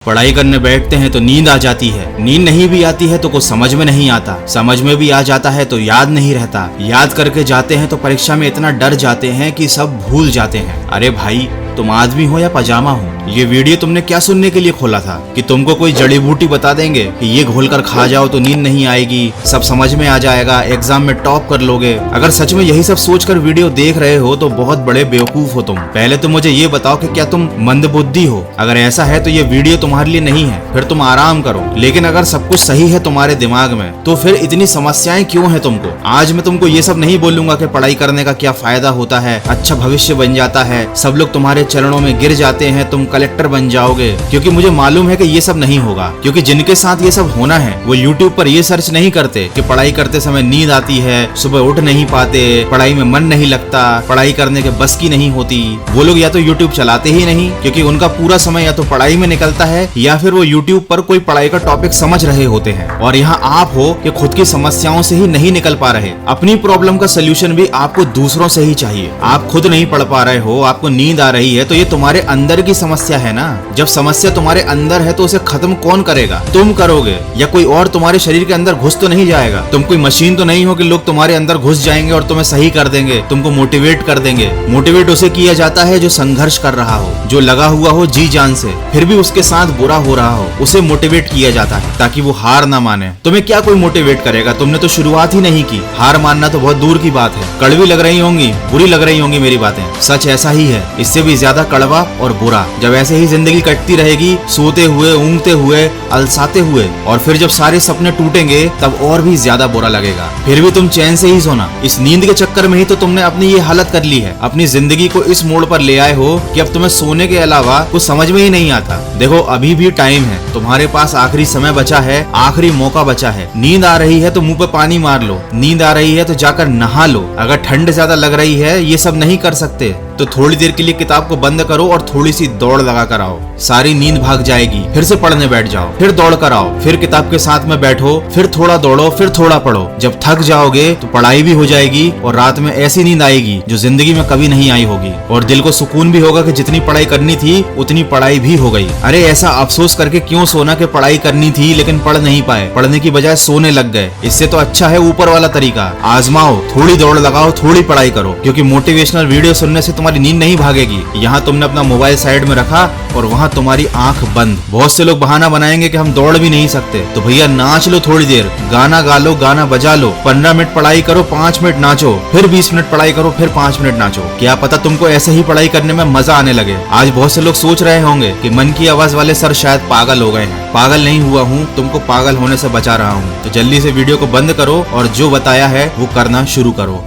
पढ़ाई करने बैठते हैं तो नींद आ जाती है, नींद नहीं भी आती है तो कुछ समझ में नहीं आता, समझ में भी आ जाता है तो याद नहीं रहता, याद करके जाते हैं तो परीक्षा में इतना डर जाते हैं कि सब भूल जाते हैं। अरे भाई, तुम आदमी हो या पजामा हो? ये वीडियो तुमने क्या सुनने के लिए खोला था? कि तुमको कोई जड़ी बूटी बता देंगे कि ये घोलकर खा जाओ तो नींद नहीं आएगी, सब समझ में आ जाएगा, एग्जाम में टॉप कर लोगे। अगर सच में यही सब सोचकर वीडियो देख रहे हो तो बहुत बड़े बेवकूफ हो तुम। पहले तो मुझे ये बताओ कि क्या तुम मंदबुद्धि हो? अगर ऐसा है तो ये वीडियो तुम्हारे लिए नहीं है, फिर तुम आराम करो। लेकिन अगर सब कुछ सही है तुम्हारे दिमाग में तो फिर इतनी समस्याएं क्यों है तुमको? आज मैं तुमको ये सब नहीं बोलूंगा कि पढ़ाई करने का क्या फायदा होता है, अच्छा भविष्य बन जाता है, सब लोग तुम्हारे चरणों में गिर जाते हैं, तुम कलेक्टर बन जाओगे, क्योंकि मुझे मालूम है कि ये सब नहीं होगा। क्योंकि जिनके साथ ये सब होना है वो YouTube पर ये सर्च नहीं करते कि पढ़ाई करते समय नींद आती है, सुबह उठ नहीं पाते, पढ़ाई में मन नहीं लगता, पढ़ाई करने के बस की नहीं होती। वो लोग या तो YouTube चलाते ही नहीं, क्योंकि उनका पूरा समय या तो पढ़ाई में निकलता है या फिर वो YouTube पर कोई पढ़ाई का टॉपिक समझ रहे होते हैं। और यहाँ आप हो कि खुद की समस्याओं से ही नहीं निकल पा रहे, अपनी प्रॉब्लम का सोल्यूशन भी आपको दूसरों से ही चाहिए। आप खुद नहीं पढ़ पा रहे हो, आपको नींद आ रही है तो ये तुम्हारे अंदर की समस्या है ना। जब समस्या तुम्हारे अंदर है तो उसे खत्म कौन करेगा? तुम करोगे या कोई और तुम्हारे शरीर के अंदर घुस तो नहीं जाएगा? तुम कोई मशीन तो नहीं हो कि लोग तुम्हारे अंदर घुस जाएंगे और तुम्हें सही कर देंगे, तुमको मोटिवेट कर देंगे। मोटिवेट उसे किया जाता है जो संघर्ष कर रहा हो, जो लगा हुआ हो जी जान से, फिर भी उसके साथ बुरा हो रहा हो, उसे मोटिवेट किया जाता है ताकि वो हार ना माने। तुम्हें क्या कोई मोटिवेट करेगा? तुमने तो शुरुआत ही नहीं की। हार मानना तो बहुत दूर की बात है। कड़वी लग रही होंगी, बुरी लग रही होंगी मेरी बातें, सच ऐसा ही है, इससे भी ज्यादा कड़वा और बुरा। जब ऐसे ही जिंदगी कटती रहेगी, सोते हुए, ऊँगते हुए, अलसाते हुए, और फिर जब सारे सपने टूटेंगे तब और भी ज्यादा बुरा लगेगा। फिर भी तुम चैन से ही सोना। इस नींद के चक्कर में ही तो तुमने अपनी ये हालत कर ली है। अपनी जिंदगी को इस मोड़ पर ले आए हो कि अब तुम्हें सोने के अलावा कुछ समझ में ही नहीं आता। देखो, अभी भी टाइम है, तुम्हारे पास आखिरी समय बचा है, आखिरी मौका बचा है। नींद आ रही है तो मुंह पे पानी मार लो, नींद आ रही है तो जाकर नहा लो। अगर ठंड ज्यादा लग रही है, ये सब नहीं कर सकते तो थोड़ी देर के लिए किताब को बंद करो और थोड़ी सी दौड़ लगा कर आओ, सारी नींद भाग जाएगी। फिर से पढ़ने बैठ जाओ, फिर दौड़ कर आओ, फिर किताब के साथ में बैठो, फिर थोड़ा दौड़ो, फिर थोड़ा पढ़ो। जब थक जाओगे तो पढ़ाई भी हो जाएगी और रात में ऐसी नींद आएगी जो जिंदगी में कभी नहीं आई होगी। और दिल को सुकून भी होगा कि जितनी पढ़ाई करनी थी उतनी पढ़ाई भी हो गई। अरे ऐसा अफसोस करके क्यों सोना कि पढ़ाई करनी थी लेकिन पढ़ नहीं पाए, पढ़ने की बजाय सोने लग गए। इससे तो अच्छा है ऊपर वाला तरीका, आजमाओ, थोड़ी दौड़ लगाओ, थोड़ी पढ़ाई करो, क्योंकि मोटिवेशनल वीडियो सुनने से तुम्हारी नींद नहीं भागेगी। यहाँ तुमने अपना मोबाइल साइड में रखा और वहाँ तुम्हारी आंख बंद। बहुत से लोग बहाना बनाएंगे कि हम दौड़ भी नहीं सकते, तो भैया नाच लो थोड़ी देर, गाना गा लो, गाना बजा लो, 15 मिनट पढ़ाई करो, 5 मिनट नाचो, फिर 20 मिनट पढ़ाई करो, फिर 5 मिनट नाचो। क्या पता तुमको ऐसे ही पढ़ाई करने में मजा आने लगे। आज बहुत से लोग सोच रहे होंगे कि मन की आवाज वाले सर शायद पागल हो गए हैं। पागल नहीं हुआ हूँ, तुमको पागल होने से बचा रहा हूँ। तो जल्दी से वीडियो को बंद करो और जो बताया है वो करना शुरू करो।